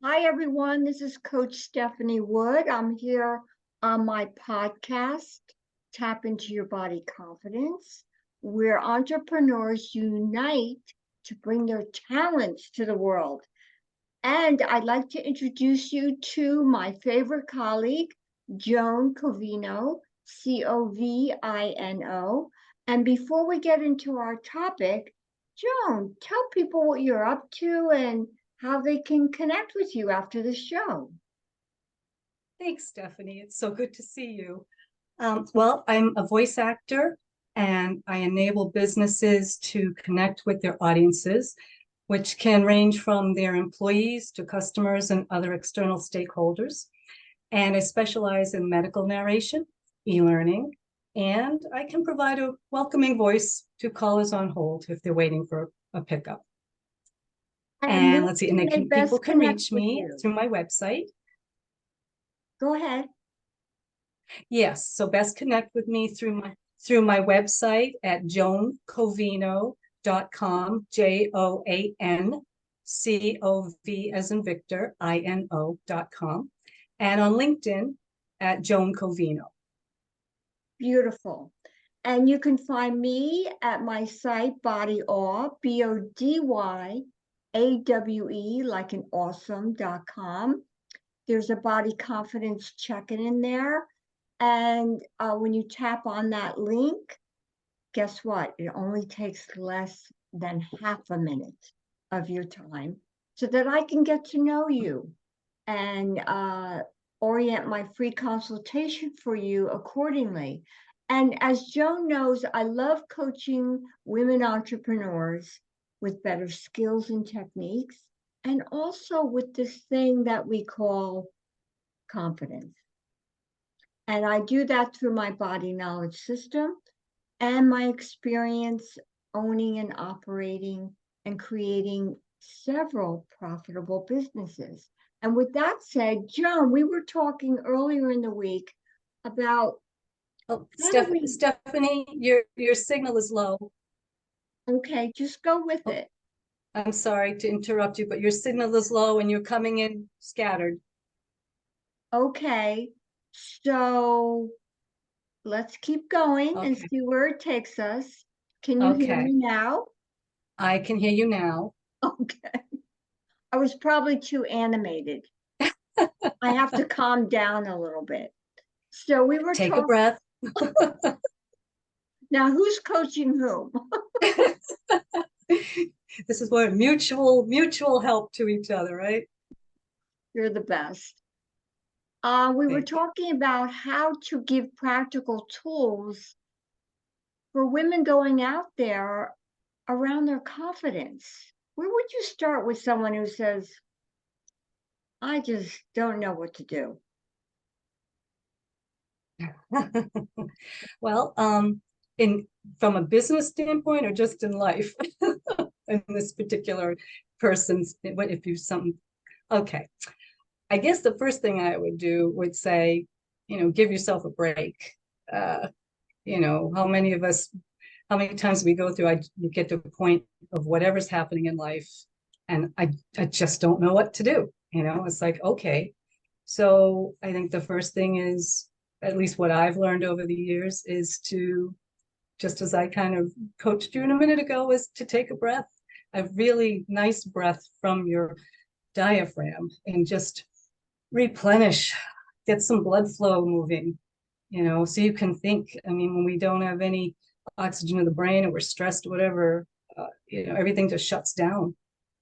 Hi, everyone. This is Coach Stephanie Wood. I'm here on my podcast, Tap Into Your Body Confidence, where entrepreneurs unite to bring their talents to the world. And I'd like to introduce you to my favorite colleague, Joan Covino, Covino. And before we get into our topic, Joan, tell people what you're up to and how they can connect with you after the show. Thanks, Stephanie. It's so good to see you. Well, I'm a voice actor and I enable businesses to connect with their audiences, which can range from their employees to customers and other external stakeholders. And I specialize in medical narration, e-learning, and I can provide a welcoming voice to callers on hold if they're waiting for a pickup. And let's see, and people can reach me through my website. Go ahead. Yes, so best connect with me through my website at joancovino.com, JOANCOV as in Victor, INO.com, and on LinkedIn at Joan Covino. Beautiful. And you can find me at my site, Body Awe, BODYAWE, like an awesome.com. There's a body confidence check-in in there. And when you tap on that link, guess what? It only takes less than half a minute of your time so that I can get to know you and orient my free consultation for you accordingly. And as Joan knows, I love coaching women entrepreneurs with better skills and techniques, and also with this thing that we call confidence. And I do that through my body knowledge system and my experience owning and operating and creating several profitable businesses. And with that said, Joan, we were talking earlier in the week about... Oh, Stephanie, your signal is low. Okay, just go with it. I'm sorry to interrupt you, but your signal is low and you're coming in scattered. Okay, so let's keep going and see where it takes us. Can you hear me now? I can hear you now. Okay. I was probably too animated. I have to calm down a little bit. So we were Take a breath. Now, who's coaching whom? This is where mutual help to each other, right? You're the best. We were talking about how to give practical tools for women going out there around their confidence. Where would you start with someone who says, I just don't know what to do? Well, from a business standpoint or just in life, in this particular person's, if you something, okay. I guess the first thing I would say, give yourself a break. How many times we go through, you get to a point of whatever's happening in life and I just don't know what to do. It's like, okay. So I think the first thing is, at least what I've learned over the years, is to, just as I kind of coached you in a minute ago, is to take a breath, a really nice breath from your diaphragm, and just replenish, get some blood flow moving, so you can think. I mean, when we don't have any oxygen in the brain or we're stressed or whatever, everything just shuts down.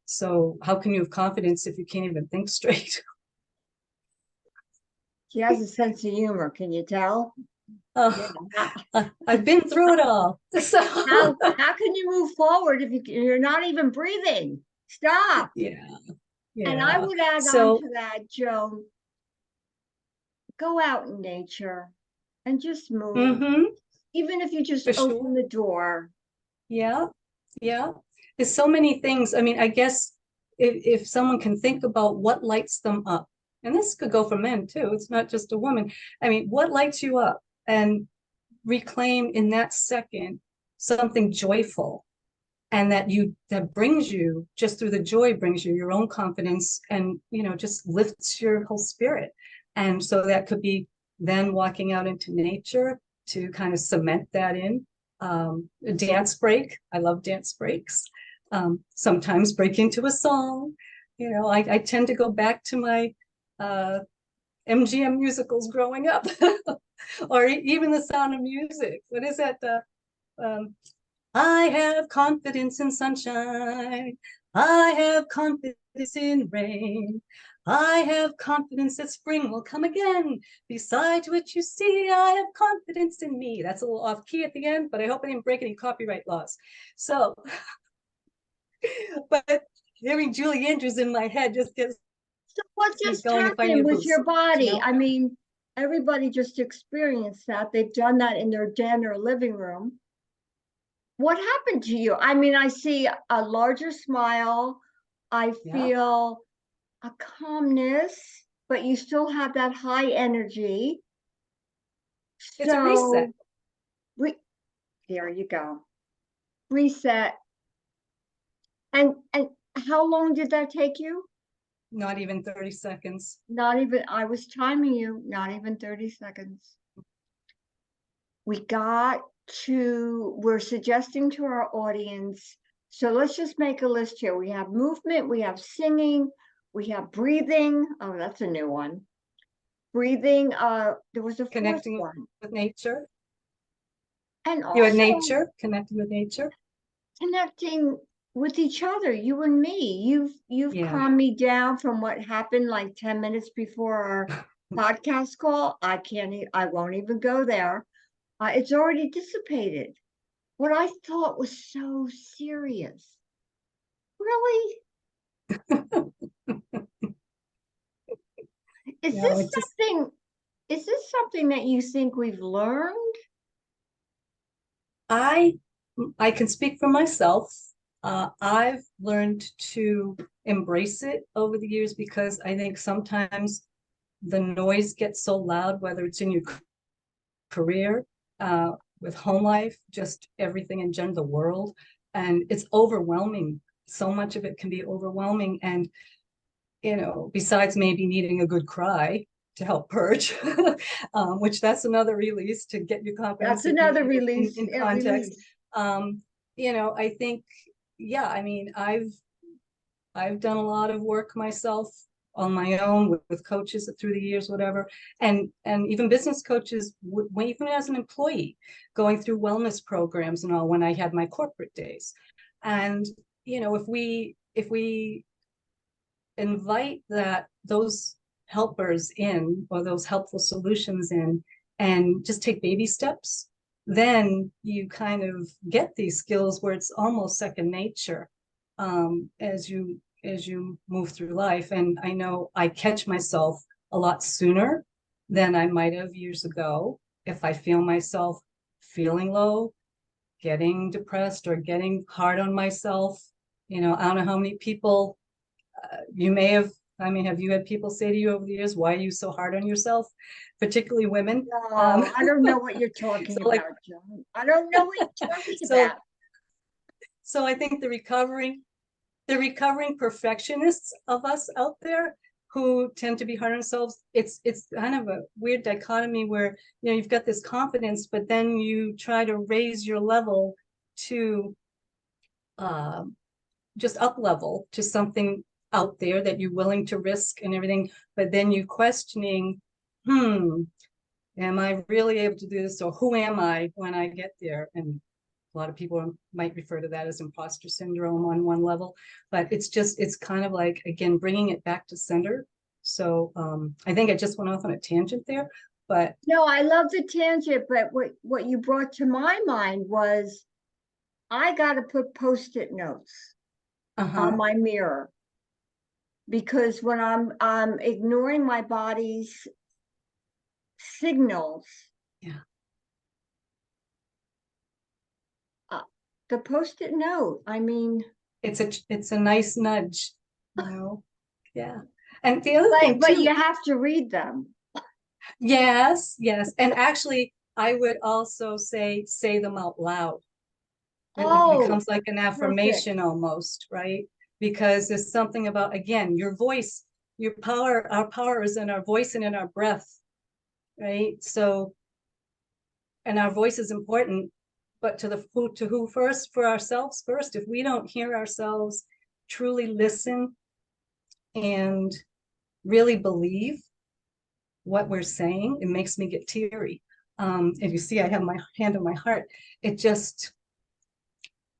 So how can you have confidence if you can't even think straight? She has a sense of humor, can you tell? Oh, yeah. I've been through it all. So how can you move forward if you're not even breathing? Stop. Yeah. And I would add on to that, Joan, go out in nature and just move. Even if you just open the door. Yeah. There's so many things. I mean, I guess if someone can think about what lights them up, and this could go for men too, it's not just a woman. I mean, what lights you up, and reclaim in that second something joyful and that brings you, just through the joy, brings you your own confidence, and just lifts your whole spirit. And so that could be then walking out into nature to kind of cement that in. A dance break, I love dance breaks. Sometimes break into a song. I tend to go back to my MGM musicals growing up, or even The Sound of Music. What is that? Um, I have confidence in sunshine. I have confidence in rain. I have confidence that spring will come again. Besides which you see, I have confidence in me. That's a little off key at the end, but I hope I didn't break any copyright laws. So, but hearing Julie Andrews in my head just gets So what me just going if I need happened a with your boost, body? I mean, everybody just experienced that. They've done that in their den or living room. What happened to you? I mean, I see a larger smile. I Yeah, feel a calmness, but you still have that high energy. it's a reset. So, there you go. Reset. And how long did that take you? Not even 30 seconds. Not even, I was timing you, not even 30 seconds. We're suggesting to our audience, so let's just make a list here. We have movement, we have singing, we have breathing. Oh, that's a new one. Breathing, there was a fourth Connecting one. with nature. And You had also nature, connecting with nature. connecting with each other, you and me. You've Yeah. calmed me down from what happened like 10 minutes before our podcast call. I won't even go there. It's already dissipated. What I thought was so serious. Really? Is No, this it just, something, is this something that you think we've learned? I I can speak for myself. I've learned to embrace it over the years because I think sometimes the noise gets so loud, whether it's in your career, with home life, just everything in general, the world, and it's overwhelming. So much of it can be overwhelming, and besides maybe needing a good cry to help purge, which that's another release to get your confidence That's if you another need it release. in Yeah, context. release. I think, yeah, I mean, I've done a lot of work myself on my own with coaches through the years, whatever, and even business coaches, even as an employee, going through wellness programs and all when I had my corporate days. And if we invite those helpers in, or those helpful solutions in, and just take baby steps, then you kind of get these skills where it's almost second nature, as you move through life. And I know I catch myself a lot sooner than I might have years ago. If I feel myself feeling low, getting depressed, or getting hard on myself, I don't know how many people you may have, I mean, have you had people say to you over the years, why are you so hard on yourself? Particularly women. No, I don't know what you're talking So like, about, Joan. I don't know what you're talking so about. so I think the recovering perfectionists of us out there who tend to be hard on themselves, it's kind of a weird dichotomy where you've got this confidence, but then you try to raise your level to just up level to something out there that you're willing to risk and everything, but then you questioning, am I really able to do this, or who am I when I get there? And a lot of people might refer to that as imposter syndrome on one level, but it's kind of like, again, bringing it back to center. So I think I just went off on a tangent there, but No, I love the tangent, but what you brought to my mind was I got to put Post-it notes on my mirror, because when I'm ignoring my body's signals, yeah, the Post-it note, I mean, it's a nice nudge, yeah. And the other thing but too, you have to read them. yes, and actually I would also say them out loud. It Oh, becomes like an perfect. affirmation almost, right? Because there's something about, again, your voice, your power, our power is in our voice and in our breath, right? So, and our voice is important, but to who first? For ourselves first. If we don't hear ourselves truly listen and really believe what we're saying, it makes me get teary. If you see, I have my hand on my heart. It just,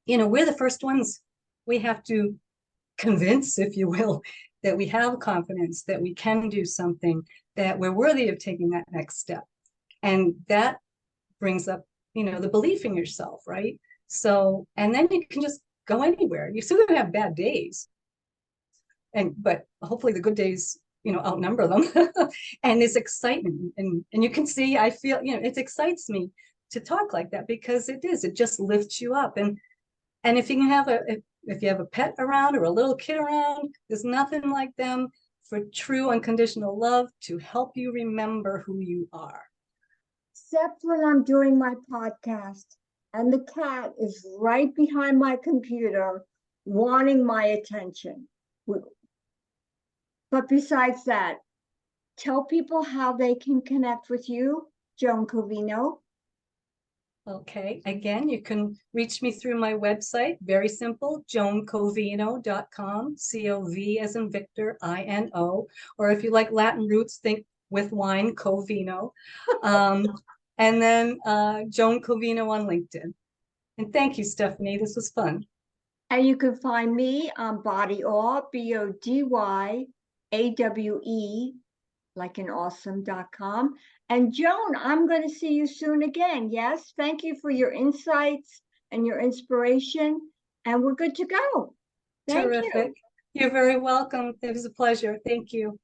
we're the first ones. We have to convince, if you will, that we have confidence, that we can do something, that we're worthy of taking that next step. And that brings up, the belief in yourself, right? So, and then you can just go anywhere. You still gonna have bad days, but hopefully the good days, outnumber them. And there's excitement, and you can see, I feel, it excites me to talk like that, because it just lifts you up. And if you can have if you have a pet around or a little kid around, there's nothing like them for true unconditional love to help you remember who you are. Except when I'm doing my podcast and the cat is right behind my computer wanting my attention. But besides that, tell people how they can connect with you, Joan Covino. Okay, again, you can reach me through my website, very simple, joancovino.com, C-O-V as in Victor, I-N-O, or if you like Latin roots, think with wine, Covino. And then Joan Covino on LinkedIn. And thank you, Stephanie, this was fun. And you can find me on Bodyawe, BODYAWE, like in awesome.com. And Joan, I'm going to see you soon again. Yes, thank you for your insights and your inspiration. And we're good to go. Thank you. Terrific. You're very welcome. It was a pleasure. Thank you.